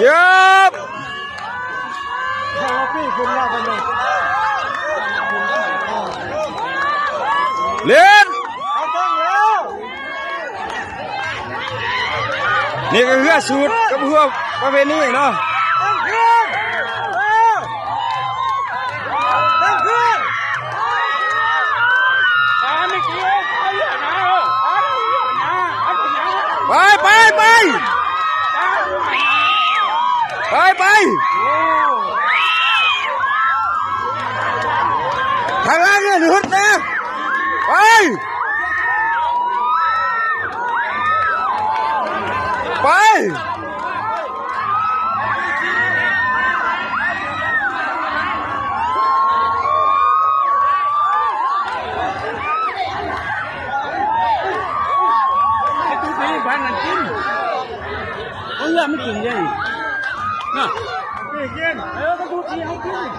เยอะเล่นนี่ก็เพื่อสูตรกับเพื่อประเพณีเนาะไปไปไปไปไปทางล่างเนี่ยหยุดนะไปไปบ้านนั่นกินเขาเลือกไม่กินเลยน่ะกินก็ดูทีให้กิน